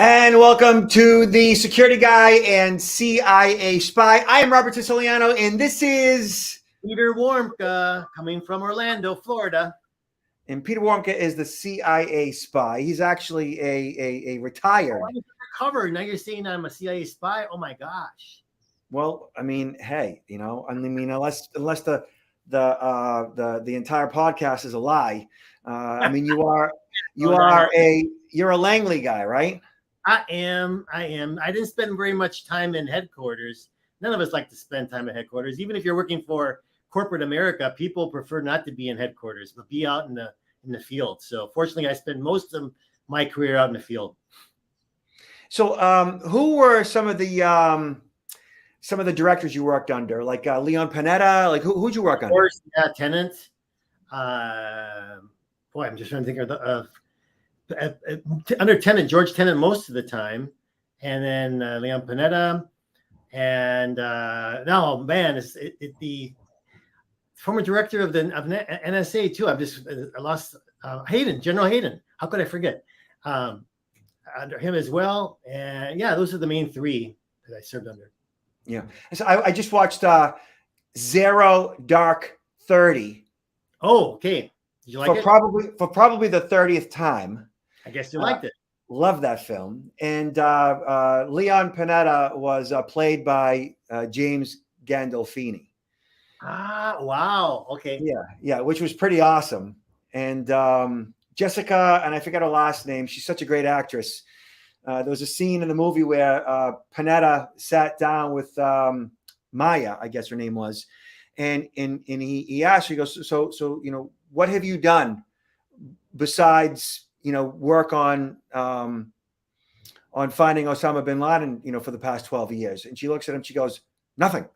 And welcome to the Security Guy and CIA Spy. I am Robert Siciliano, and this is Peter Warmka, coming from Orlando, Florida. And Peter Warmka is the CIA spy. He's actually a retired. Oh, cover. Now you're saying I'm a CIA spy? Oh my gosh. Well, I mean, hey, unless the entire podcast is a lie. I mean, you're a Langley guy, right? I am. I didn't spend very much time in headquarters. None of us like to spend time at headquarters. Even if you're working for corporate America, people prefer not to be in headquarters, but be out in the field. So fortunately, I spend most of my career out in the field. So who were some of the directors you worked under? Like Leon Panetta? Like who'd you work under? Of course, yeah, Tennant. Boy, I'm just trying to think of under Tennant, George Tennant most of the time, and then Leon Panetta, and the former director of NSA too. I lost Hayden, General Hayden. How could I forget? Under him as well, and yeah, those are the main three that I served under. Yeah, so I just watched Zero Dark 30. Oh, okay. Did you like it? For probably the 30th time. I guess you liked it. Love that film. And Leon Panetta was played by James Gandolfini. Ah, wow. Okay. Yeah, which was pretty awesome. And Jessica, and I forget her last name, she's such a great actress. There was a scene in the movie where Panetta sat down with Maya, I guess her name was, and he asked her, he goes, so what have you done besides work on finding Osama bin Laden, for the past 12 years? And she looks at him, she goes, nothing.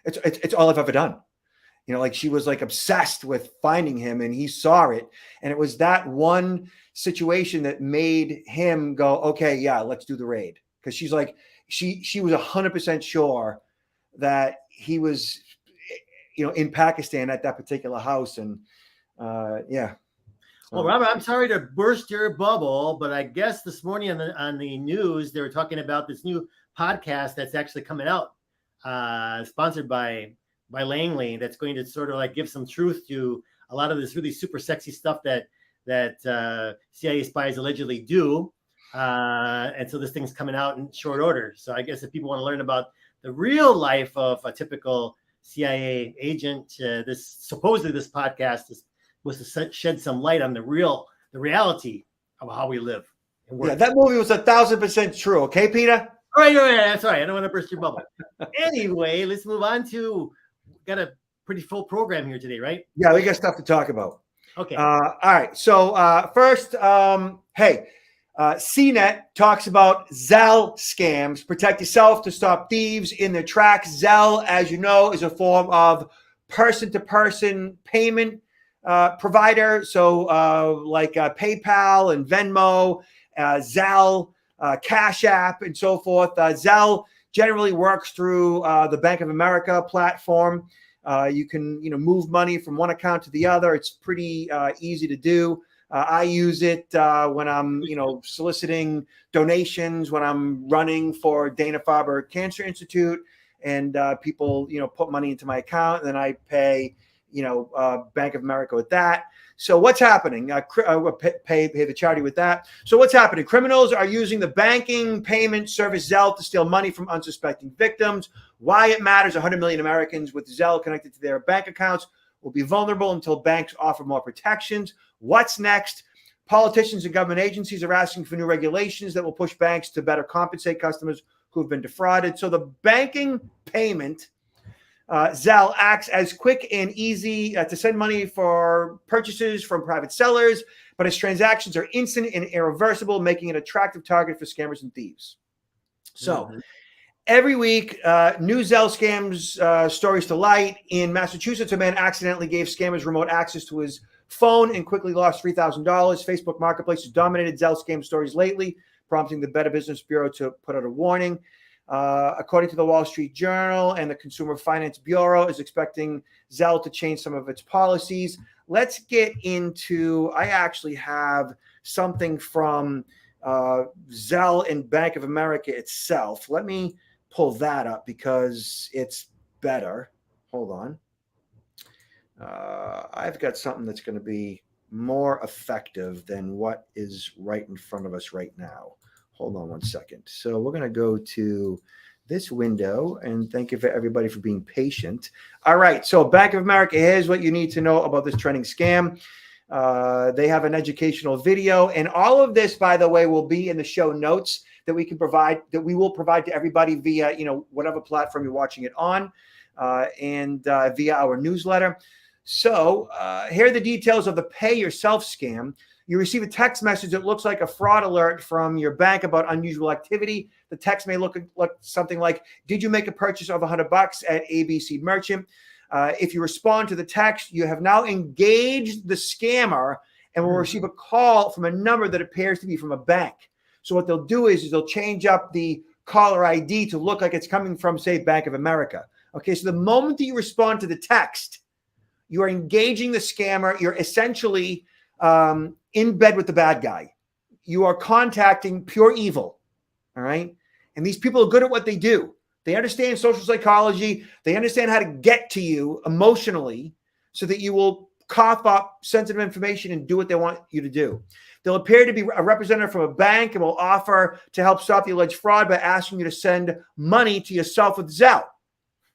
It's all I've ever done. Like she was like obsessed with finding him, and he saw it. And it was that one situation that made him go, okay, yeah, let's do the raid. Cause she's like, she was 100% sure that he was, in Pakistan at that particular house. And yeah. Well, Robert, I'm sorry to burst your bubble, but I guess this morning on the news, they were talking about this new podcast that's actually coming out, sponsored by Langley, that's going to sort of like give some truth to a lot of this really super sexy stuff that CIA spies allegedly do. And so this thing's coming out in short order. So I guess if people want to learn about the real life of a typical CIA agent, this podcast was to shed some light on the reality of how we live. Yeah, that movie was 1,000% true. Okay, Peter? All right. That's all right. I don't want to burst your bubble. Anyway, let's move on to, got a pretty full program here today, right? Yeah, we got stuff to talk about. Okay. All right. So first, CNET talks about Zelle scams. Protect yourself to stop thieves in their tracks. Zelle, as you know, is a form of person-to-person payment provider. So like PayPal and Venmo, Zelle, Cash App, and so forth. Zelle generally works through the Bank of America platform. You can move money from one account to the other. It's pretty easy to do. I use it when I'm soliciting donations, when I'm running for Dana-Farber Cancer Institute, and people put money into my account, and then I pay Bank of America with that. So what's happening? Pay the charity with that. So what's happening? Criminals are using the banking payment service Zelle to steal money from unsuspecting victims. Why it matters: 100 million Americans with Zelle connected to their bank accounts will be vulnerable until banks offer more protections. What's next? Politicians and government agencies are asking for new regulations that will push banks to better compensate customers who have been defrauded. So the banking payment Zelle acts as quick and easy to send money for purchases from private sellers, but its transactions are instant and irreversible, making it an attractive target for scammers and thieves. So every week, new Zelle scams stories to light. In Massachusetts, a man accidentally gave scammers remote access to his phone and quickly lost $3,000. Facebook Marketplace has dominated Zelle scam stories lately, prompting the Better Business Bureau to put out a warning. According to the Wall Street Journal and the Consumer Finance Bureau is expecting Zelle to change some of its policies. Let's get into, I actually have something from Zelle and Bank of America itself. Let me pull that up because it's better. Hold on. I've got something that's going to be more effective than what is right in front of us right now. Hold on one second. So we're going to go to this window, and thank you for everybody for being patient. All right. So Bank of America, here's what you need to know about this trending scam. They have an educational video, and all of this, by the way, will be in the show notes that we will provide to everybody via, whatever platform you're watching it on, and via our newsletter. So here are the details of the pay yourself scam. You receive a text message that looks like a fraud alert from your bank about unusual activity. The text may look something like, did you make a purchase of $100 at ABC Merchant? If you respond to the text, you have now engaged the scammer and will receive a call from a number that appears to be from a bank. So what they'll do is they'll change up the caller ID to look like it's coming from, say, Bank of America. Okay, so the moment that you respond to the text, you are engaging the scammer. You're essentially in bed with the bad guy. You are contacting pure evil. All right. And these people are good at what they do. They understand social psychology. They understand how to get to you emotionally so that you will cough up sensitive information and do what they want you to do. They'll appear to be a representative from a bank and will offer to help stop the alleged fraud by asking you to send money to yourself with Zelle.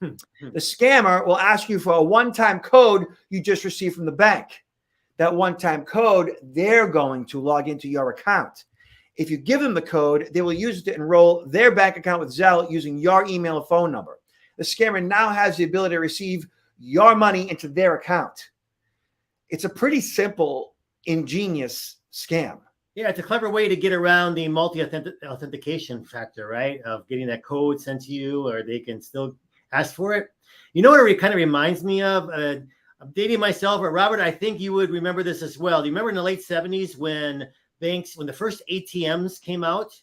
The scammer will ask you for a one-time code you just received from the bank. That one-time code, they're going to log into your account. If you give them the code, they will use it to enroll their bank account with Zelle using your email and phone number. The scammer now has the ability to receive your money into their account. It's a pretty simple, ingenious scam. Yeah, it's a clever way to get around the multi-authentication factor, right? Of getting that code sent to you, or they can still ask for it. You know what it kind of reminds me of? I'm dating myself, but Robert, I think you would remember this as well. Do you remember in the late 70s when the first ATMs came out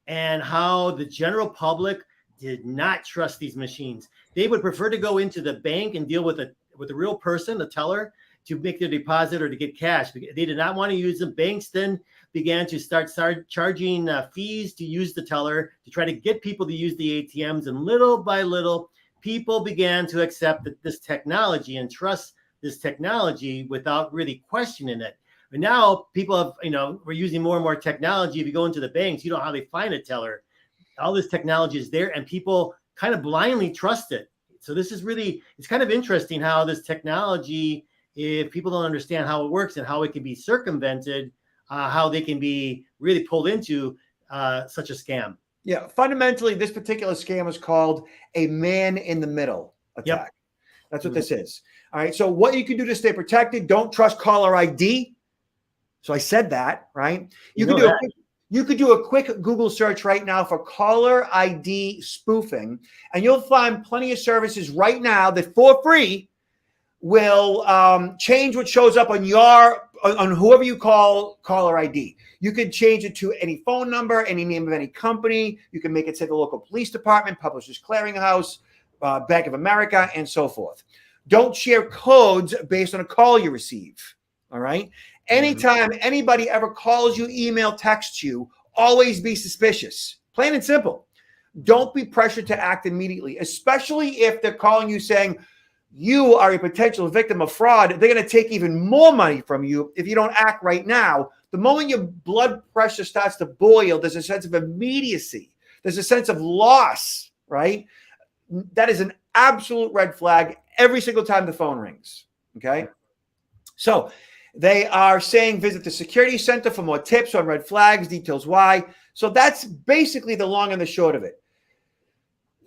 and how the general public did not trust these machines? They would prefer to go into the bank and deal with a real person, the teller, to make their deposit or to get cash. They did not want to use them. Banks then began to start charging fees to use the teller to try to get people to use the ATMs. And little by little, people began to accept this technology and trust this technology without really questioning it. And now people have, we're using more and more technology. If you go into the banks, you know how they find a teller. All this technology is there and people kind of blindly trust it. So this is really, it's kind of interesting how this technology, if people don't understand how it works and how it can be circumvented, how they can be really pulled into such a scam. Yeah, fundamentally, this particular scam is called a man-in-the-middle attack. Yep. That's what this is. All right, so what you can do to stay protected, don't trust caller ID. So I said that, right? You could do a quick Google search right now for caller ID spoofing, and you'll find plenty of services right now that for free will change what shows up on whoever you call caller ID. You could change it to any phone number, any name of any company. You can make it say the local police department, Publishers Clearinghouse, Bank of America, and so forth. Don't share codes based on a call you receive. All right. Anytime anybody ever calls you, email, texts you, always be suspicious. Plain and simple. Don't be pressured to act immediately, especially if they're calling you saying, you are a potential victim of fraud. They're going to take even more money from you if you don't act right now. The moment your blood pressure starts to boil, there's a sense of immediacy. There's a sense of loss, right? That is an absolute red flag every single time the phone rings, okay? So they are saying visit the security center for more tips on red flags, details why. So that's basically the long and the short of it.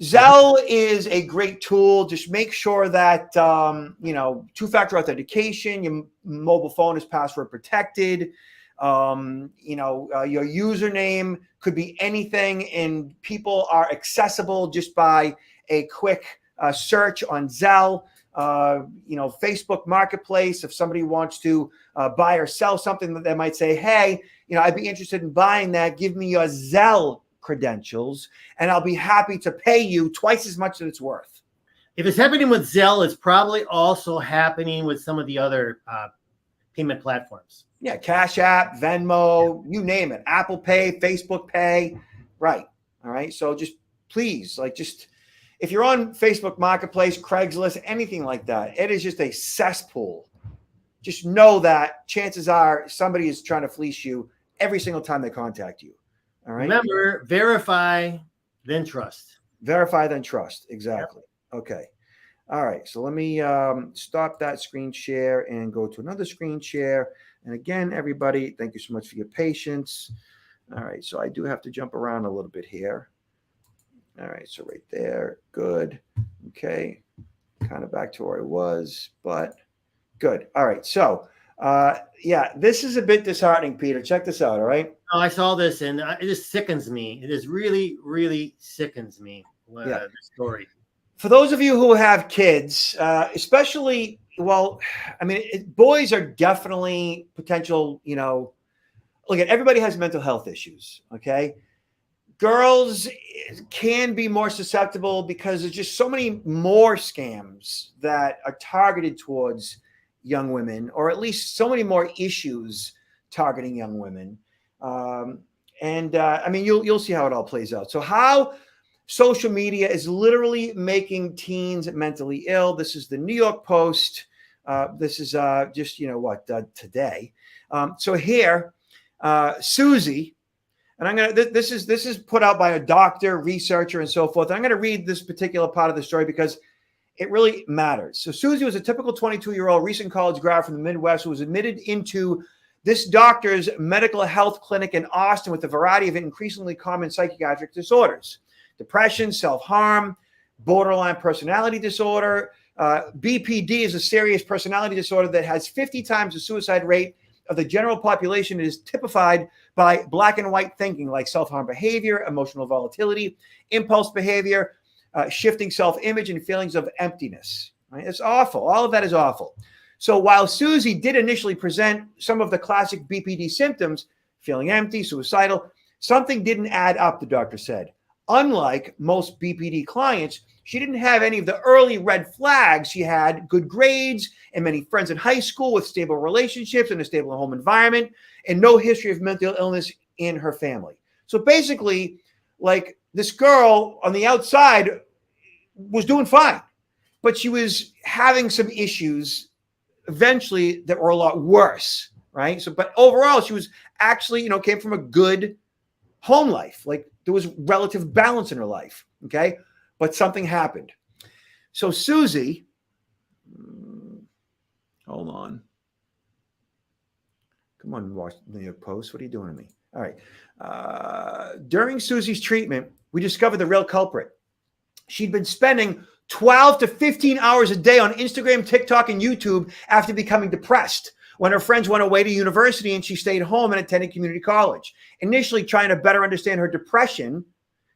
Zelle is a great tool. Just make sure that, two-factor authentication, your mobile phone is password protected. Your username could be anything, and people are accessible just by a quick search on Zelle. Facebook Marketplace, if somebody wants to buy or sell something, that they might say, hey, I'd be interested in buying that. Give me your Zelle credentials, and I'll be happy to pay you twice as much as it's worth. If it's happening with Zelle, it's probably also happening with some of the other payment platforms. Yeah, Cash App, Venmo, you name it, Apple Pay, Facebook Pay, right? All right. So just please, if you're on Facebook Marketplace, Craigslist, anything like that, it is just a cesspool. Just know that chances are somebody is trying to fleece you every single time they contact you. All right. Remember, verify, then trust. Verify, then trust. Exactly. Yep. Okay. All right. So let me stop that screen share and go to another screen share. And again, everybody, thank you so much for your patience. All right. So I do have to jump around a little bit here. All right. So right there. Good. Okay. Kind of back to where I was, but good. All right. So, yeah, this is a bit disheartening, Peter. Check this out. All right. Oh, I saw this and it just sickens me. It just really, really sickens me. The story. For those of you who have kids, especially, well, I mean, boys are definitely potential, look at everybody has mental health issues. Okay. Girls can be more susceptible because there's just so many more scams that are targeted towards young women, or at least so many more issues targeting young women. I mean, you'll see how it all plays out. So how social media is literally making teens mentally ill. This is the New York Post. This is just, today. So here, Susie, and this is put out by a doctor, researcher, and so forth. I'm going to read this particular part of the story because it really matters. So Susie was a typical 22-year-old recent college grad from the Midwest who was admitted into this doctor's medical health clinic in Austin with a variety of increasingly common psychiatric disorders: depression, self-harm, borderline personality disorder. BPD is a serious personality disorder that has 50 times the suicide rate of the general population. It is typified by black and white thinking like self-harm behavior, emotional volatility, impulse behavior, shifting self-image, and feelings of emptiness. Right? It's awful. All of that is awful. So while Susie did initially present some of the classic BPD symptoms, feeling empty, suicidal, something didn't add up, the doctor said. Unlike most BPD clients, she didn't have any of the early red flags. She had good grades and many friends in high school with stable relationships and a stable home environment, and no history of mental illness in her family. So basically, like, this girl on the outside was doing fine, but she was having some issues eventually that were a lot worse, right? So, but overall, she was actually, came from a good home life. Like, there was relative balance in her life, okay? But something happened. So Susie, hold on. Come on, watch the New York Post. What are you doing to me? All right. During Susie's treatment, we discovered the real culprit. She'd been spending 12 to 15 hours a day on Instagram, TikTok, and YouTube after becoming depressed when her friends went away to university and she stayed home and attended community college. Initially trying to better understand her depression,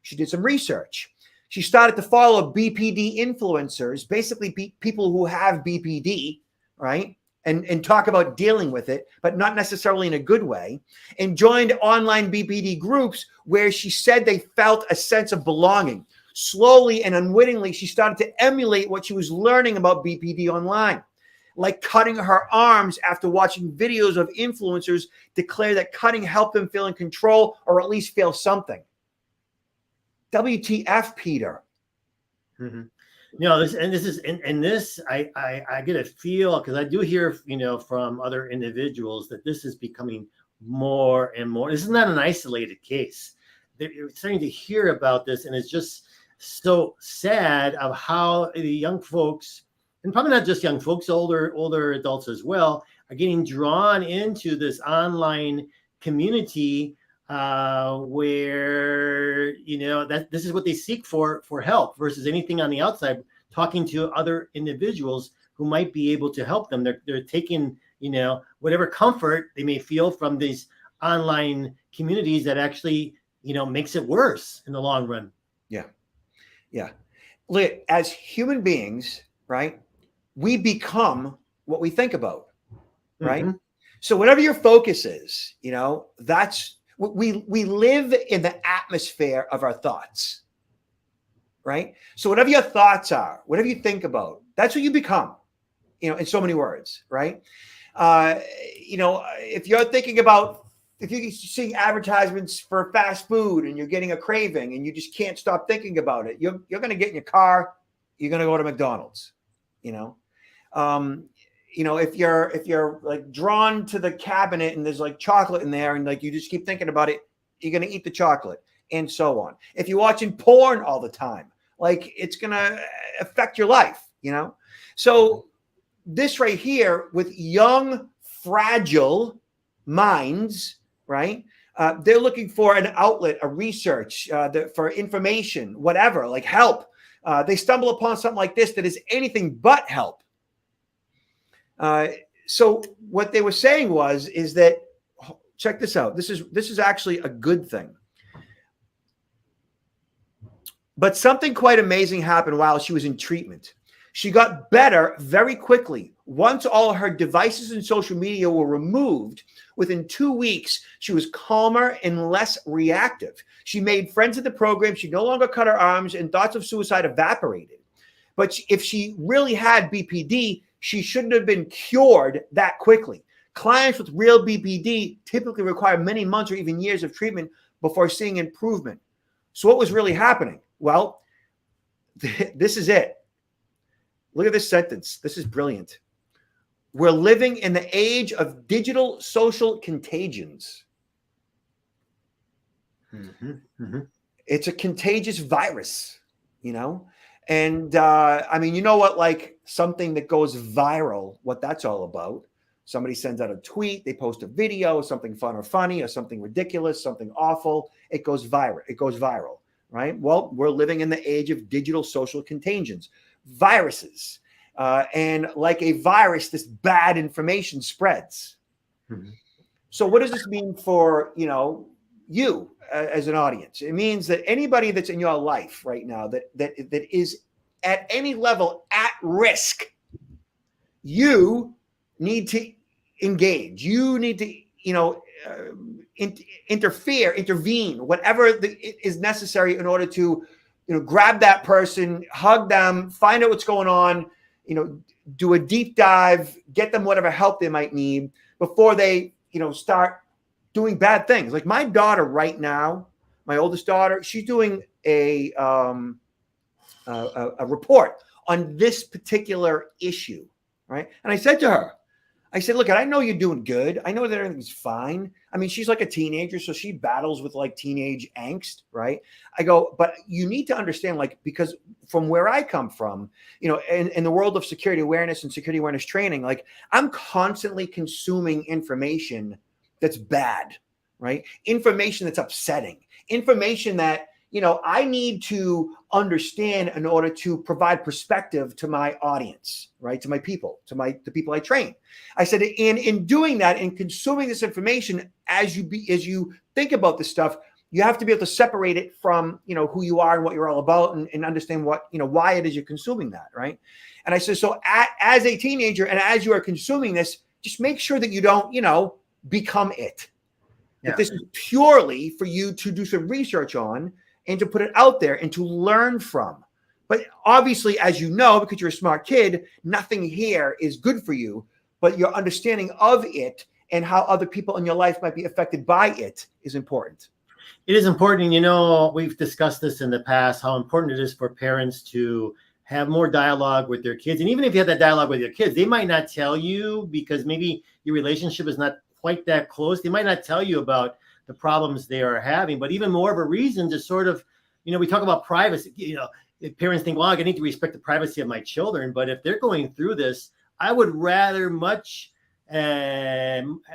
she did some research. She started to follow BPD influencers, basically people who have BPD, right? And talk about dealing with it, but not necessarily in a good way, and joined online BPD groups where she said they felt a sense of belonging. Slowly and unwittingly, she started to emulate what she was learning about BPD online, like cutting her arms after watching videos of influencers declare that cutting helped them feel in control or at least feel something. WTF, Peter? Mm-hmm. I get a feel, because I do hear, from other individuals that this is becoming more and more. This is not an isolated case. They're starting to hear about this, and it's just so sad of how the young folks, and probably not just young folks, older adults as well, are getting drawn into this online community where that this is what they seek for help versus anything on the outside, talking to other individuals who might be able to help them. They're taking whatever comfort they may feel from these online communities that actually makes it worse in the long run. Yeah. As human beings, right, we become what we think about, right? Mm-hmm. So whatever your focus is, that's We live in the atmosphere of our thoughts, right? So whatever your thoughts are, whatever you think about, that's what you become, in so many words, right? If you're thinking about, if you're seeing advertisements for fast food and you're getting a craving and you just can't stop thinking about it, you're going to get in your car, you're going to go to McDonald's, if you're like drawn to the cabinet and there's like chocolate in there and like you just keep thinking about it, you're going to eat the chocolate, and so on. If you're watching porn all the time, like it's going to affect your life, So this right here with young, fragile minds, right? They're looking for an outlet, a research, for information, whatever, like help. They stumble upon something like this that is anything but help. So what they were saying is that, check this out. This is actually a good thing. But something quite amazing happened while she was in treatment. She got better very quickly. Once all her devices and social media were removed, within 2 weeks, she was calmer and less reactive. She made friends at the program. She no longer cut her arms, and thoughts of suicide evaporated. But if she really had BPD, she shouldn't have been cured that quickly. Clients with real BPD typically require many months or even years of treatment before seeing improvement. So what was really happening? Well, this is it. Look at this sentence. This is brilliant. We're living in the age of digital social contagions. Mm-hmm. Mm-hmm. It's a contagious virus, And you know what, like something that goes viral, what that's all about. Somebody sends out a tweet, they post a video, something fun or funny or something ridiculous, something awful. It goes viral, right? Well, we're living in the age of digital social contagions, viruses. And like a virus, this bad information spreads. Mm-hmm. So what does this mean for, you as an audience? It means that anybody that's in your life right now that is at any level at risk, you need to engage. You need to, intervene, whatever is necessary in order to, grab that person, hug them, find out what's going on, do a deep dive, get them whatever help they might need before they, start doing bad things. Like my daughter right now, my oldest daughter, she's doing a report on this particular issue, right? And I said to her, look, I know you're doing good. I know that everything's fine. I mean, she's like a teenager, so she battles with like teenage angst, right? I go, but you need to understand, like, because from where I come from, in the world of security awareness and security awareness training, like I'm constantly consuming information that's bad, right? Information that's upsetting, information that, I need to understand in order to provide perspective to my audience, right? To my people, the people I train. I said, in doing that and consuming this information, as you think about this stuff, you have to be able to separate it from, who you are and what you're all about, and understand what, why it is you're consuming that, right? And I said, so as a teenager and as you are consuming this, just make sure that you don't, become it. Yeah. That this is purely for you to do some research on and to put it out there and to learn from. But obviously, as you know, because you're a smart kid, nothing here is good for you, but your understanding of it and how other people in your life might be affected by it is important. It is important. We've discussed this in the past, how important it is for parents to have more dialogue with their kids. And even if you have that dialogue with your kids, they might not tell you because maybe your relationship is not quite that close. They might not tell you about the problems they are having, but even more of a reason to sort of, we talk about privacy, if parents think, well, I need to respect the privacy of my children, but if they're going through this, I would rather much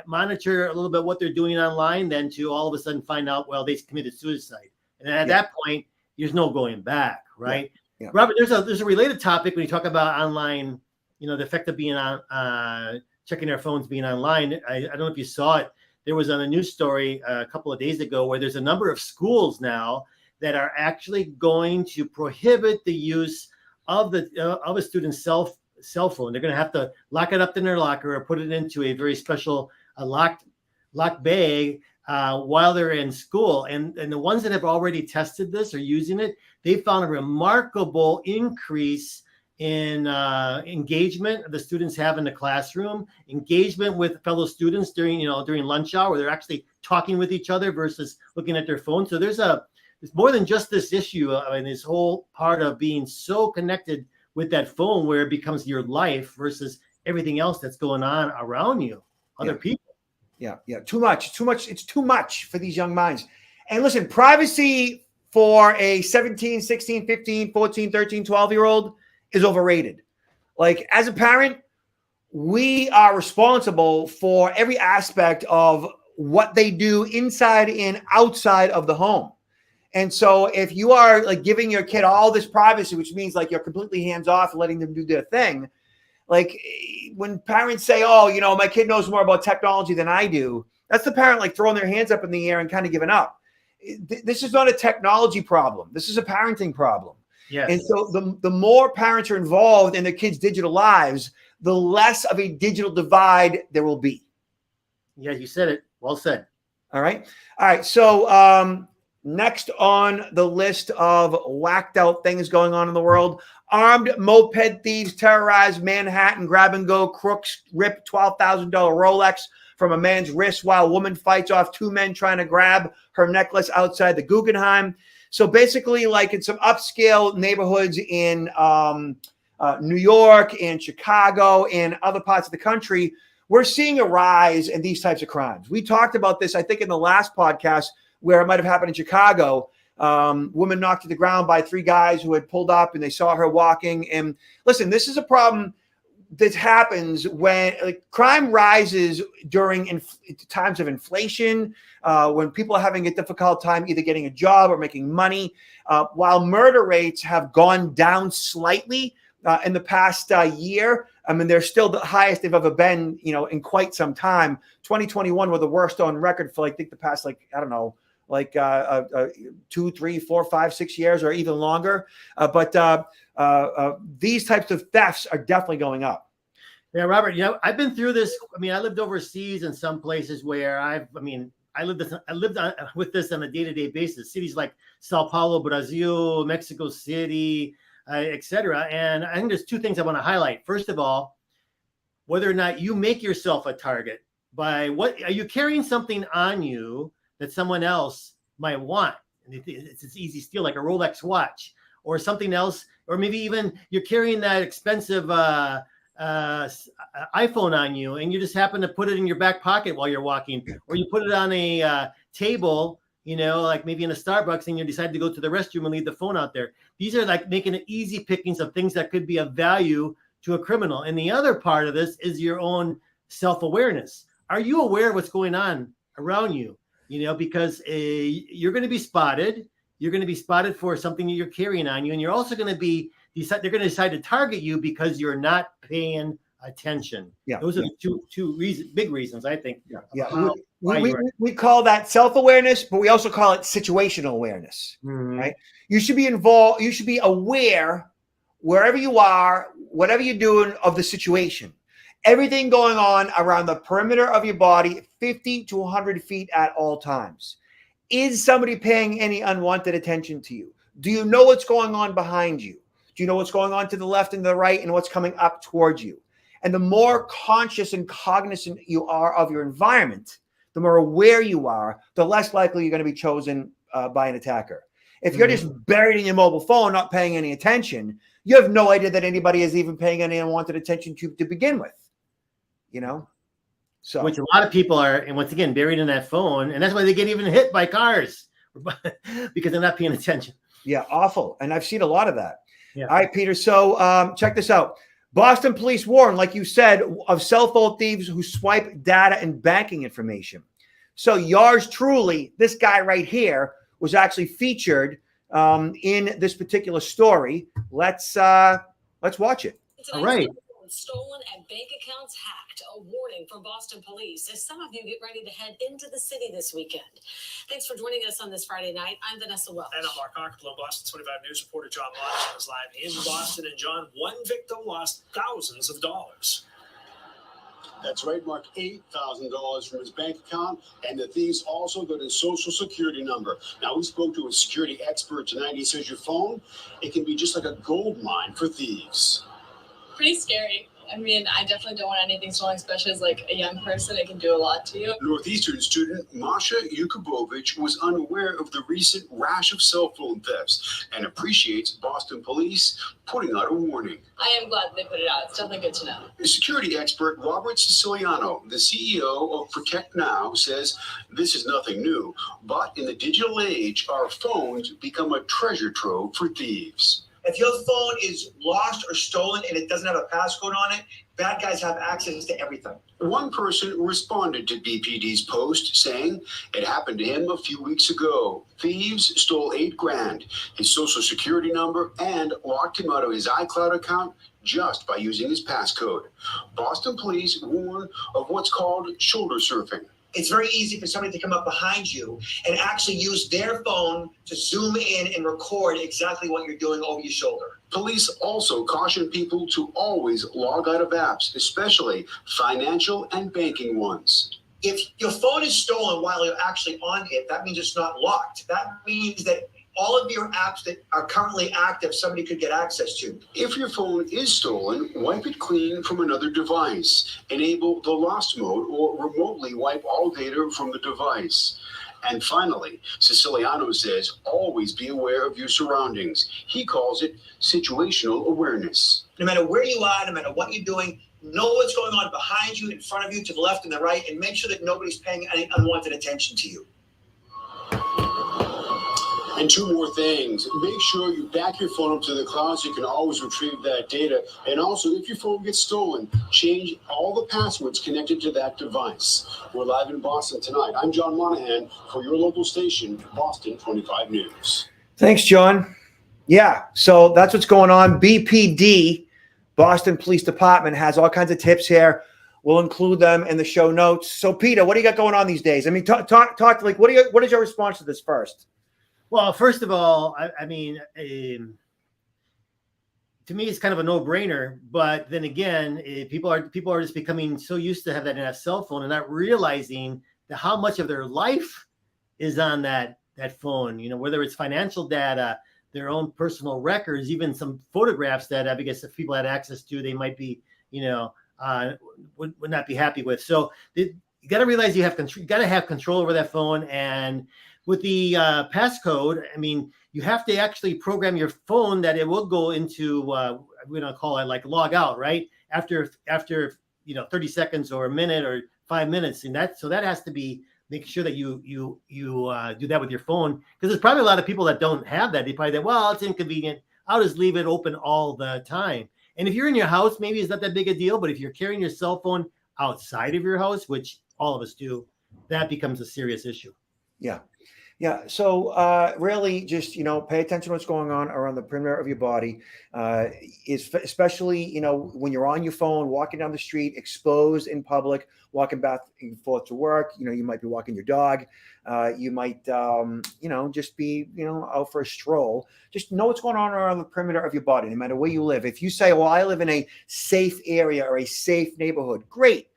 monitor a little bit what they're doing online than to all of a sudden find out, well, they committed suicide. And at that point, there's no going back, right? Yeah. Robert, there's a related topic when you talk about online, the effect of being on, checking their phones, being online. I don't know if you saw it. There was on a news story a couple of days ago where there's a number of schools now that are actually going to prohibit the use of a student's cell phone. They're going to have to lock it up in their locker or put it into a very special locked bag while they're in school. And the ones that have already tested this or using it, they found a remarkable increase in engagement the students have in the classroom, engagement with fellow students during lunch hour, where they're actually talking with each other versus looking at their phone. So there's more than just this issue. I mean, this whole part of being so connected with that phone where it becomes your life versus everything else that's going on around you, other people. Yeah. Too much. It's too much for these young minds. And listen, privacy for a 17, 16, 15, 14, 13, 12-year-old is overrated. Like, as a parent, we are responsible for every aspect of what they do inside and outside of the home. And so if you are like giving your kid all this privacy, which means like you're completely hands off, letting them do their thing, like when parents say, oh, my kid knows more about technology than I do, that's the parent like throwing their hands up in the air and kind of giving up. This is not a technology problem. This is a parenting problem. Yes. And so the more parents are involved in their kids' digital lives, the less of a digital divide there will be. Yeah, you said it. Well said. All right. So next on the list of whacked out things going on in the world, armed moped thieves terrorize Manhattan. Grab and go crooks rip $12,000 Rolex from a man's wrist while woman fights off two men trying to grab her necklace outside the Guggenheim. So basically, like in some upscale neighborhoods in New York and Chicago and other parts of the country, we're seeing a rise in these types of crimes. We talked about this, I think, in the last podcast where it might have happened in Chicago. Woman knocked to the ground by three guys who had pulled up and they saw her walking. And listen, this is a problem that happens when crime rises during times of inflation, when people are having a difficult time either getting a job or making money, while murder rates have gone down slightly in the past year. I mean, they're still the highest they've ever been, in quite some time. 2021 were the worst on record for, I think, the past, 2, 3, 4, 5, 6 years or even longer. But these types of thefts are definitely going up. Yeah, Robert, I've been through this. I mean, I lived overseas in some places where I lived with this on a day-to-day basis. Cities like Sao Paulo, Brazil, Mexico City, etc. And I think there's two things I want to highlight. First of all, whether or not you make yourself a target by what are you carrying something on you that someone else might want. It's an easy steal, like a Rolex watch or something else, or maybe even you're carrying that expensive iPhone on you and you just happen to put it in your back pocket while you're walking, or you put it on a table, like maybe in a Starbucks, and you decide to go to the restroom and leave the phone out there. These are like making it easy pickings of things that could be of value to a criminal. And the other part of this is your own self-awareness. Are you aware of what's going on around you? Because you're going to be spotted. You're going to be spotted for something that you're carrying on you. And you're also going to be, they're going to decide to target you because you're not paying attention. Yeah. Those are the two big reasons, I think. Yeah. We call that self-awareness, but we also call it situational awareness, right? You should be involved. You should be aware wherever you are, whatever you're doing of the situation. Everything going on around the perimeter of your body, 50 to 100 feet at all times. Is somebody paying any unwanted attention to you? Do you know what's going on behind you? Do you know what's going on to the left and the right and what's coming up towards you? And the more conscious and cognizant you are of your environment, the more aware you are, the less likely you're going to be chosen by an attacker. If you're just buried in your mobile phone, not paying any attention, you have no idea that anybody is even paying any unwanted attention to begin with. So which a lot of people are, and once again, buried in that phone, and that's why they get even hit by cars because they're not paying attention. Yeah, awful. And I've seen a lot of that. Yeah. All right, Peter. So check this out. Boston police warn, like you said, of cell phone thieves who swipe data and banking information. So yours truly, this guy right here, was actually featured in this particular story. Let's watch it. All right. Stolen and bank accounts hacked. A warning from Boston police as some of you get ready to head into the city this weekend. Thanks for joining us on this Friday night. I'm Vanessa Welch. And I'm Mark Ockerblom, Boston 25 News reporter John Watson is live in Boston. And John, one victim lost thousands of dollars. That's right, Mark, $8,000 from his bank account, and the thieves also got his social security number. Now, we spoke to a security expert tonight. He says your phone, it can be just like a gold mine for thieves. Pretty scary. I mean, I definitely don't want anything stolen, especially as like a young person. It can do a lot to you. Northeastern student Masha Yukubovich was unaware of the recent rash of cell phone thefts and appreciates Boston police putting out a warning. I am glad they put it out. It's definitely good to know. Security expert Robert Siciliano, the CEO of Protect Now, says this is nothing new, but in the digital age, our phones become a treasure trove for thieves. If your phone is lost or stolen and it doesn't have a passcode on it, bad guys have access to everything. One person responded to BPD's post saying it happened to him a few weeks ago. Thieves stole $8,000, his social security number, and locked him out of his iCloud account just by using his passcode. Boston police warn of what's called shoulder surfing. It's very easy for somebody to come up behind you and actually use their phone to zoom in and record exactly what you're doing over your shoulder. Police also caution people to always log out of apps, especially financial and banking ones. If your phone is stolen while you're actually on it, that means it's not locked. That means that all of your apps that are currently active, somebody could get access to. If your phone is stolen, wipe it clean from another device. Enable the lost mode or remotely wipe all data from the device. And finally, Siciliano says, always be aware of your surroundings. He calls it situational awareness. No matter where you are, no matter what you're doing, know what's going on behind you, in front of you, to the left and the right, and make sure that nobody's paying any unwanted attention to you. And two more things. Make sure you back your phone up to the cloud so you can always retrieve that data. And also, if your phone gets stolen, change all the passwords connected to that device. We're live in Boston tonight. I'm John Monahan for your local station, Boston 25 News. Thanks, John. Yeah, so that's what's going on. BPD, Boston Police Department, has all kinds of tips here. We'll include them in the show notes. So, Peter, what do you got going on these days? I mean, talk like what is your response to this first? Well, first of all, I mean, to me, it's kind of a no-brainer. But then again, people are just becoming so used to have that in a cell phone and not realizing that how much of their life is on that phone. You know, whether it's financial data, their own personal records, even some photographs that I guess if people had access to, they might be, would not be happy with. So you got to realize you got to have control over that phone. And with the passcode, I mean, you have to actually program your phone that it will go into, we're going to call it like log out, right? After 30 seconds or a minute or 5 minutes. And that has to be, make sure that you do that with your phone. Because there's probably a lot of people that don't have that. They probably think, well, it's inconvenient. I'll just leave it open all the time. And if you're in your house, maybe it's not that big a deal. But if you're carrying your cell phone outside of your house, which all of us do, that becomes a serious issue. Yeah. Yeah. So really just, pay attention to what's going on around the perimeter of your body, especially, when you're on your phone, walking down the street, exposed in public, walking back and forth to work. You might be walking your dog. You might, just be, out for a stroll. Just know what's going on around the perimeter of your body, no matter where you live. If you say, well, I live in a safe area or a safe neighborhood, great.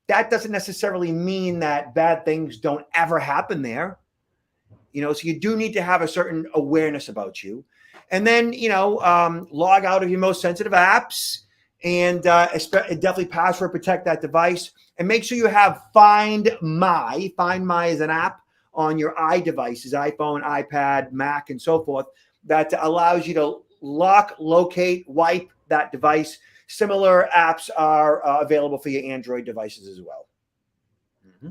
That doesn't necessarily mean that bad things don't ever happen there. So you do need to have a certain awareness about you. And then, log out of your most sensitive apps and definitely password protect that device. And make sure you have Find My. Find My is an app on your iDevices, iPhone, iPad, Mac, and so forth, that allows you to lock, locate, wipe that device. Similar apps are available for your Android devices as well. Mm-hmm.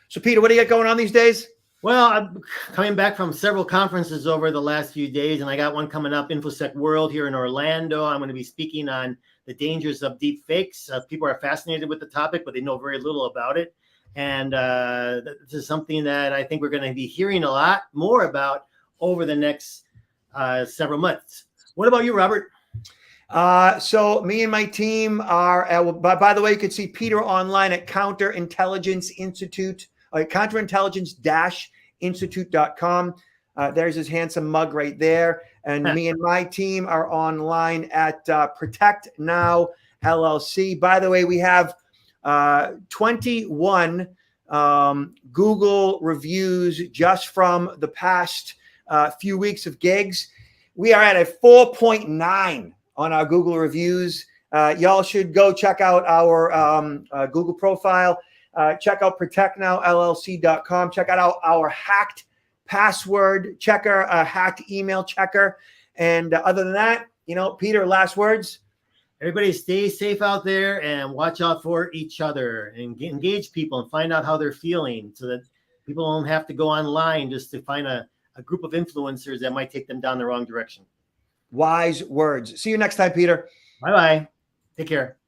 So, Peter, what do you got going on these days? Well, I'm coming back from several conferences over the last few days, and I got one coming up, InfoSec World here in Orlando. I'm going to be speaking on the dangers of deep fakes. People are fascinated with the topic, but they know very little about it. And this is something that I think we're going to be hearing a lot more about over the next several months. What about you, Robert? So me and my team are, by the way, you can see Peter online at Counterintelligence Institute. Counterintelligence-institute.com. There's his handsome mug right there. And me and my team are online at Protect Now LLC. By the way, we have 21 Google reviews just from the past few weeks of gigs. We are at a 4.9 on our Google reviews. Y'all should go check out our Google profile. Check out protectnowllc.com. Check out our hacked password checker, hacked email checker. And other than that, Peter, last words. Everybody stay safe out there and watch out for each other and engage people and find out how they're feeling so that people don't have to go online just to find a group of influencers that might take them down the wrong direction. Wise words. See you next time, Peter. Bye-bye. Take care.